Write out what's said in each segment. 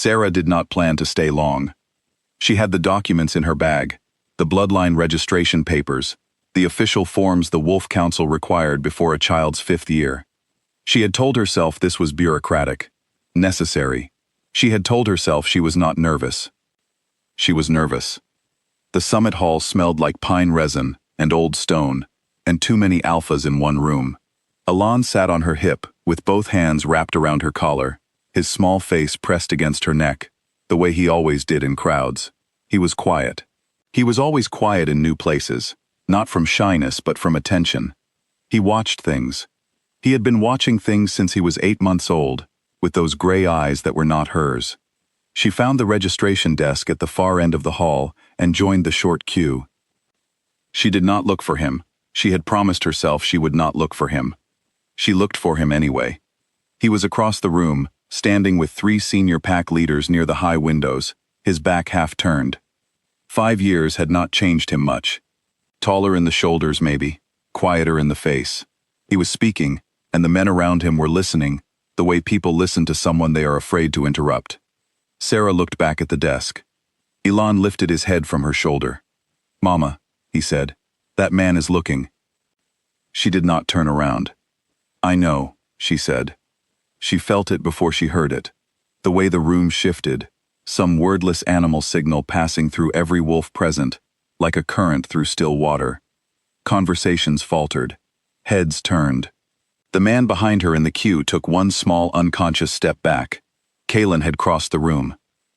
Sarah did not plan to stay long. She had the documents in her bag, the bloodline registration papers, the official forms the Wolf Council required before a child's 5th year. She had told herself this was bureaucratic, necessary. She had told herself she was not nervous. She was nervous. The summit hall smelled like pine resin and old stone, and too many alphas in one room. Alon sat on her hip, with both hands wrapped around her collar, his small face pressed against her neck, the way he always did in crowds. He was quiet. He was always quiet in new places, not from shyness but from attention. He watched things. He had been watching things since he was 8 months old, with those gray eyes that were not hers. She found the registration desk at the far end of the hall and joined the short queue. She did not look for him. She had promised herself she would not look for him. She looked for him anyway. He was across the room, standing with 3 senior pack leaders near the high windows, his back half turned. 5 years had not changed him much. Taller in the shoulders maybe, quieter in the face. He was speaking, and the men around him were listening, the way people listen to someone they are afraid to interrupt. Sarah looked back at the desk. Elon lifted his head from her shoulder. "Mama," he said, "that man is looking." She did not turn around. "I know," she said. She felt it before she heard it. The way the room shifted, some wordless animal signal passing through every wolf present, like a current through still water. Conversations faltered. Heads turned. The man behind her in the queue took one small unconscious step back. Kalen had crossed the room.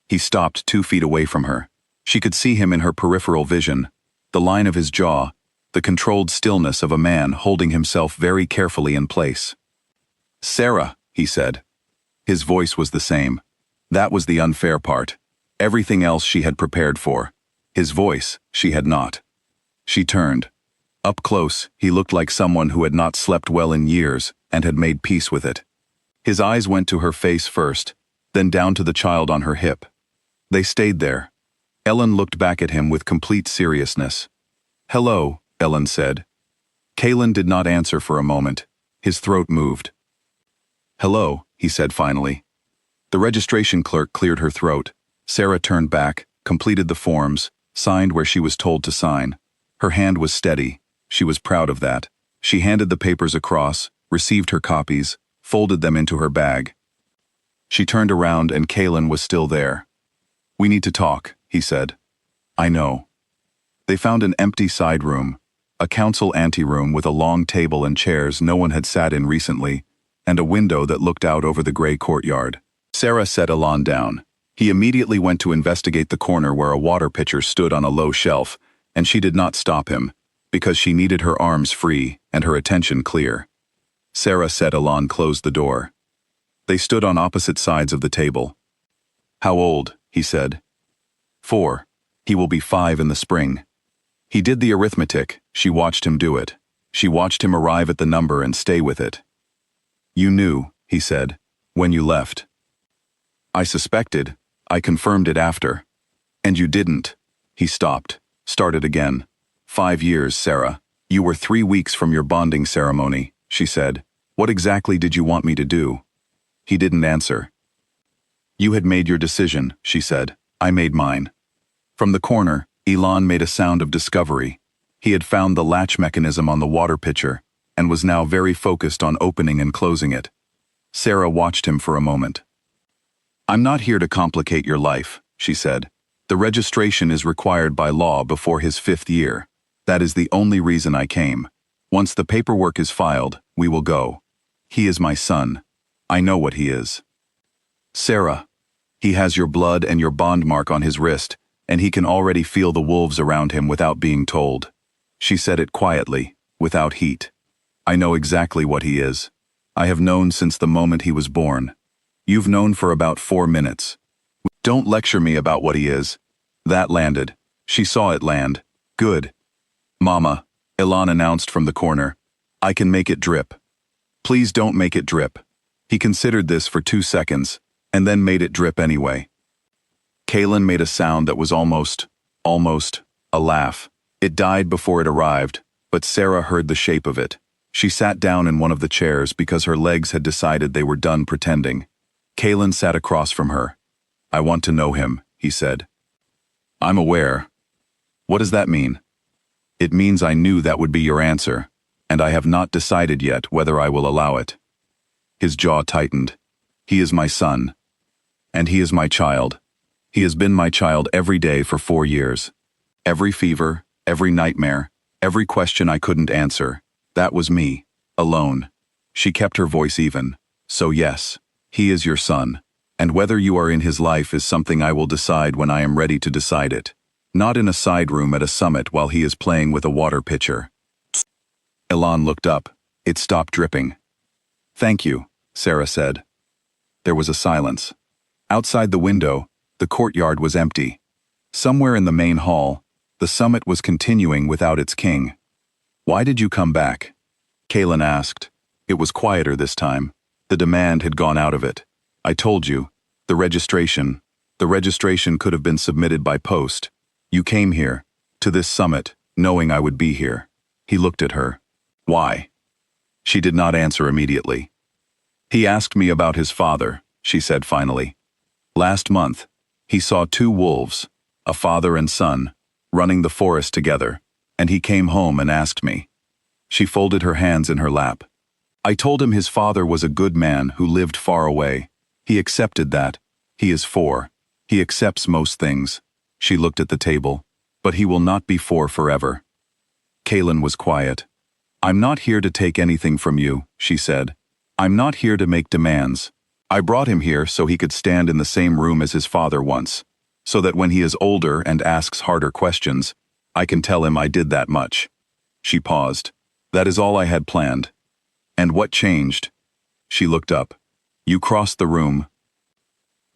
He stopped 2 feet away from her. She could see him in her peripheral vision, the line of his jaw, the controlled stillness of a man holding himself very carefully in place. "Sarah," he said. His voice was the same. That was the unfair part. Everything else she had prepared for. His voice, she had not. She turned. Up close, he looked like someone who had not slept well in years and had made peace with it. His eyes went to her face first, then down to the child on her hip. They stayed there. Ellen looked back at him with complete seriousness. "Hello," Ellen said. Kalen did not answer for a moment. His throat moved. "Hello," he said finally. The registration clerk cleared her throat. Sarah turned back, completed the forms, signed where she was told to sign. Her hand was steady. She was proud of that. She handed the papers across, received her copies, folded them into her bag. She turned around and Kalen was still there. "We need to talk," he said. "I know." They found an empty side room, a council anteroom with a long table and chairs no one had sat in recently, and a window that looked out over the gray courtyard. Sarah set Alon down. He immediately went to investigate the corner where a water pitcher stood on a low shelf, and she did not stop him, because she needed her arms free and her attention clear. Sarah said Alon closed the door. They stood on opposite sides of the table. "How old?" he said. 4. He will be 5 in the spring. He did the arithmetic. She watched him do it. She watched him arrive at the number and stay with it. "You knew," he said, "when you left." "I suspected. I confirmed it after." "And you didn't." He stopped, started again. 5 years, Sarah. You were 3 weeks from your bonding ceremony," she said. "What exactly did you want me to do?" He didn't answer. "You had made your decision," she said. "I made mine." From the corner, Elon made a sound of discovery. He had found the latch mechanism on the water pitcher, and was now very focused on opening and closing it. Sarah watched him for a moment. "I'm not here to complicate your life," she said. "The registration is required by law before his 5th year. That is the only reason I came. Once the paperwork is filed, we will go. He is my son. I know what he is." "Sarah, he has your blood and your bond mark on his wrist, and he can already feel the wolves around him without being told." She said it quietly, without heat. "I know exactly what he is. I have known since the moment he was born. You've known for about 4 minutes. Don't lecture me about what he is." That landed. She saw it land. "Good." "Mama," Elon announced from the corner, "I can make it drip." "Please don't make it drip." He considered this for 2 seconds, and then made it drip anyway. Kalen made a sound that was almost, a laugh. It died before it arrived, but Sarah heard the shape of it. She sat down in one of the chairs because her legs had decided they were done pretending. Kalen sat across from her. I want to know him, he said. I'm aware. What does that mean? It means I knew that would be your answer, and I have not decided yet whether I will allow it. His jaw tightened. He is my son. And he is my child. He has been my child every day for 4 years. Every fever, every nightmare, every question I couldn't answer. That was me, alone. She kept her voice even. So yes, he is your son. And whether you are in his life is something I will decide when I am ready to decide it. Not in a side room at a summit while he is playing with a water pitcher. Elan looked up. It stopped dripping. Thank you, Sarah said. There was a silence. Outside the window, the courtyard was empty. Somewhere in the main hall, the summit was continuing without its king. Why did you come back? Kaelin asked. It was quieter this time. The demand had gone out of it. I told you. The registration could have been submitted by post. You came here, to this summit, knowing I would be here. He looked at her. Why? She did not answer immediately. He asked me about his father, she said finally. Last month, he saw 2 wolves, a father and son, running the forest together, and he came home and asked me. She folded her hands in her lap. I told him his father was a good man who lived far away. He accepted that. He is 4. He accepts most things. She looked at the table. But he will not be 4 forever. Kaelin was quiet. I'm not here to take anything from you, she said. I'm not here to make demands. I brought him here so he could stand in the same room as his father once, so that when he is older and asks harder questions, I can tell him I did that much. She paused. That is all I had planned. And what changed? She looked up. You crossed the room.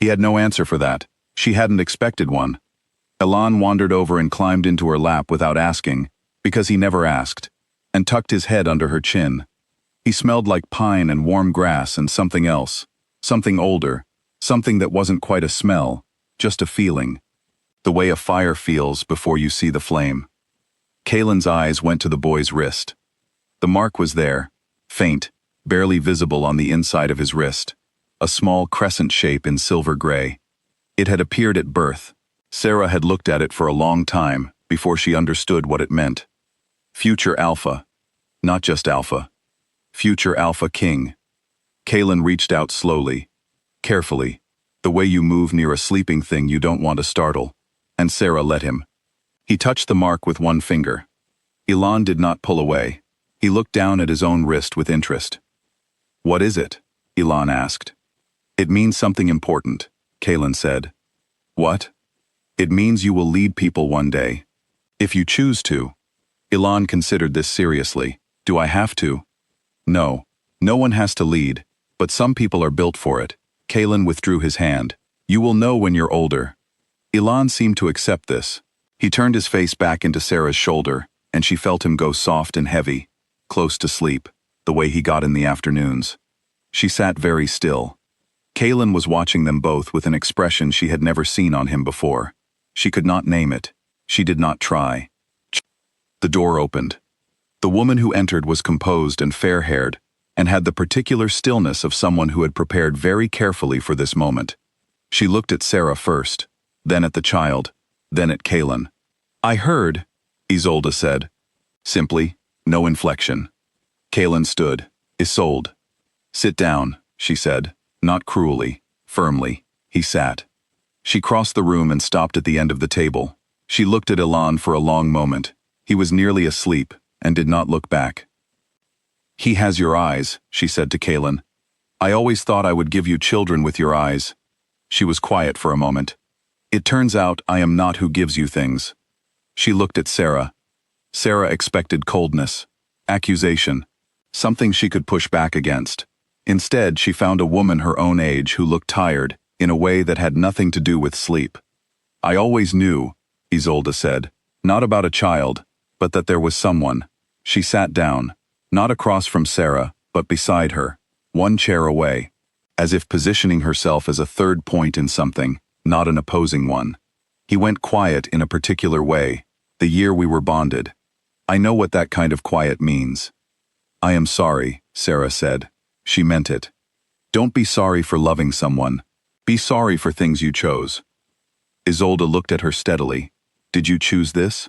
He had no answer for that. She hadn't expected one. Elan wandered over and climbed into her lap without asking, because he never asked, and tucked his head under her chin. He smelled like pine and warm grass and something else, something older, something that wasn't quite a smell, just a feeling. The way a fire feels before you see the flame. Kaelin's eyes went to the boy's wrist. The mark was there, faint, barely visible on the inside of his wrist, a small crescent shape in silver gray. It had appeared at birth. Sarah had looked at it for a long time before she understood what it meant. Future Alpha. Not just Alpha. Future Alpha King. Kaelin reached out slowly, carefully, the way you move near a sleeping thing you don't want to startle, and Sarah let him. He touched the mark with one finger. Elan did not pull away. He looked down at his own wrist with interest. What is it? Elan asked. It means something important, Kaelin said. What? It means you will lead people one day. If you choose to. Elan considered this seriously. Do I have to? No. No one has to lead, but some people are built for it. Kaelin withdrew his hand. You will know when you're older. Elan seemed to accept this. He turned his face back into Sarah's shoulder, and she felt him go soft and heavy, close to sleep, the way he got in the afternoons. She sat very still. Kaelin was watching them both with an expression she had never seen on him before. She could not name it. She did not try. The door opened. The woman who entered was composed and fair-haired, and had the particular stillness of someone who had prepared very carefully for this moment. She looked at Sarah first, then at the child, then at Kaelin. I heard, Isolde said. Simply, no inflection. Kaelin stood, Isolde. Sit down, she said, not cruelly, firmly. He sat. She crossed the room and stopped at the end of the table. She looked at Elan for a long moment. He was nearly asleep, and did not look back. He has your eyes, she said to Kaelin. I always thought I would give you children with your eyes. She was quiet for a moment. It turns out I am not who gives you things. She looked at Sarah. Sarah expected coldness, accusation, something she could push back against. Instead, she found a woman her own age who looked tired, in a way that had nothing to do with sleep. I always knew, Isolde said, not about a child, but that there was someone. She sat down, not across from Sarah, but beside her, one chair away, as if positioning herself as a third point in something, not an opposing one. He went quiet in a particular way, the year we were bonded. I know what that kind of quiet means. I am sorry, Sarah said. She meant it. Don't be sorry for loving someone. Be sorry for things you chose. Isolde looked at her steadily. Did you choose this?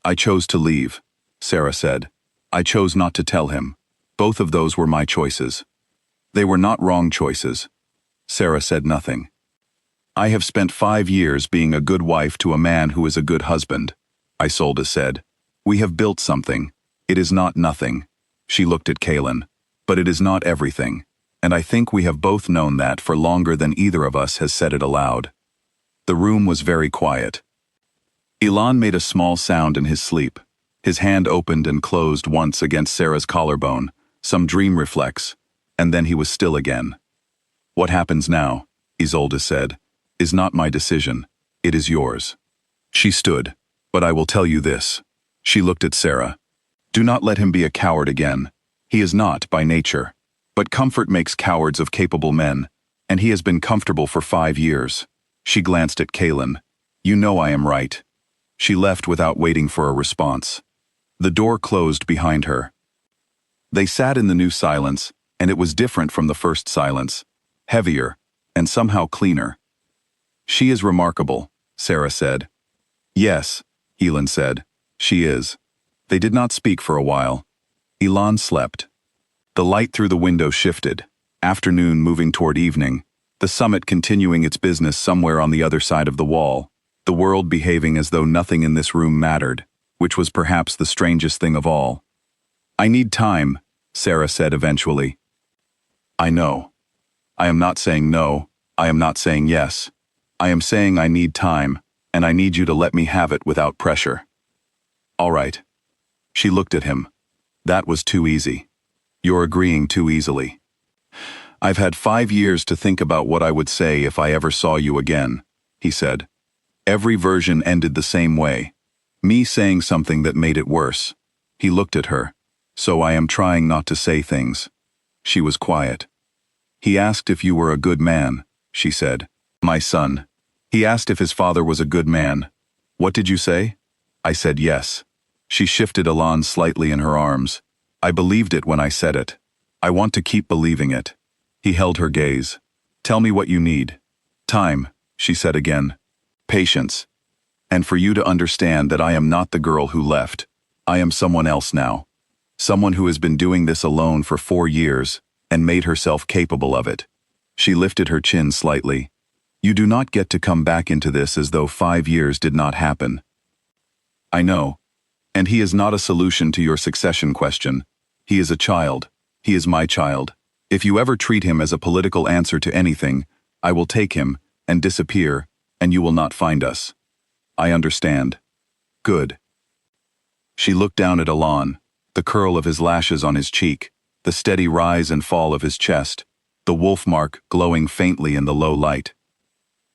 I chose to leave, Sarah said. I chose not to tell him. Both of those were my choices. They were not wrong choices. Sarah said nothing. I have spent 5 years being a good wife to a man who is a good husband, Isolde said. We have built something. It is not nothing. She looked at Kaelin. But it is not everything. And I think we have both known that for longer than either of us has said it aloud. The room was very quiet. Elan made a small sound in his sleep. His hand opened and closed once against Sarah's collarbone, some dream reflex, and then he was still again. What happens now, Isolde said, is not my decision. It is yours. She stood. But I will tell you this. She looked at Sarah. Do not let him be a coward again. He is not by nature. But comfort makes cowards of capable men, and he has been comfortable for 5 years. She glanced at Kaelin. You know I am right. She left without waiting for a response. The door closed behind her. They sat in the new silence, and it was different from the first silence, heavier, and somehow cleaner. She is remarkable, Sarah said. Yes, Elan said. She is. They did not speak for a while. Elan slept. The light through the window shifted, afternoon moving toward evening, the summit continuing its business somewhere on the other side of the wall, the world behaving as though nothing in this room mattered, which was perhaps the strangest thing of all. I need time, Sarah said eventually. I know. I am not saying no, I am not saying yes. I am saying I need time, and I need you to let me have it without pressure. All right. She looked at him. That was too easy. You're agreeing too easily. I've had 5 years to think about what I would say if I ever saw you again, he said. Every version ended the same way. Me saying something that made it worse. He looked at her. So I am trying not to say things. She was quiet. He asked if you were a good man, she said. My son. He asked if his father was a good man. What did you say? I said yes. She shifted Elan slightly in her arms. I believed it when I said it. I want to keep believing it. He held her gaze. Tell me what you need. Time, she said again. Patience. And for you to understand that I am not the girl who left. I am someone else now. Someone who has been doing this alone for 4 years and made herself capable of it. She lifted her chin slightly. You do not get to come back into this as though 5 years did not happen. I know. And he is not a solution to your succession question. He is a child. He is my child. If you ever treat him as a political answer to anything, I will take him and disappear, and you will not find us. I understand. Good. She looked down at Elan, the curl of his lashes on his cheek, the steady rise and fall of his chest, the wolf mark glowing faintly in the low light.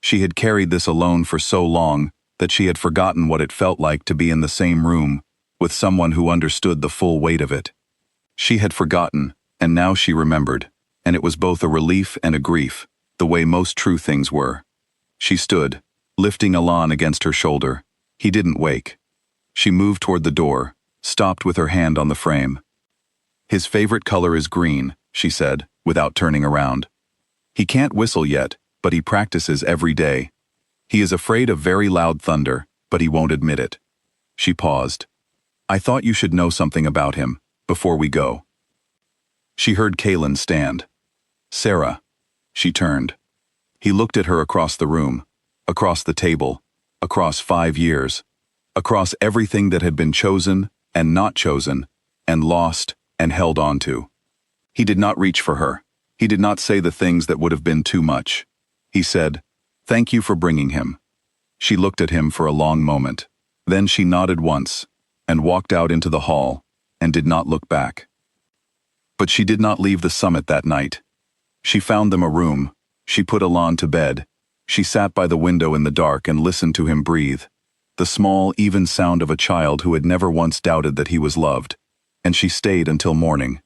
She had carried this alone for so long that she had forgotten what it felt like to be in the same room with someone who understood the full weight of it. She had forgotten, and now she remembered, and it was both a relief and a grief, the way most true things were. She stood, lifting Elan against her shoulder. He didn't wake. She moved toward the door, stopped with her hand on the frame. His favorite color is green, she said, without turning around. He can't whistle yet, but he practices every day. He is afraid of very loud thunder, but he won't admit it. She paused. I thought you should know something about him, before we go. She heard Kaelin stand. Sarah. She turned. He looked at her across the room, across the table, across 5 years, across everything that had been chosen and not chosen, and lost and held on to. He did not reach for her. He did not say the things that would have been too much. He said, Thank you for bringing him. She looked at him for a long moment. Then she nodded once, and walked out into the hall, and did not look back. But she did not leave the summit that night. She found them a room. She put Elan to bed. She sat by the window in the dark and listened to him breathe. The small, even sound of a child who had never once doubted that he was loved. And she stayed until morning.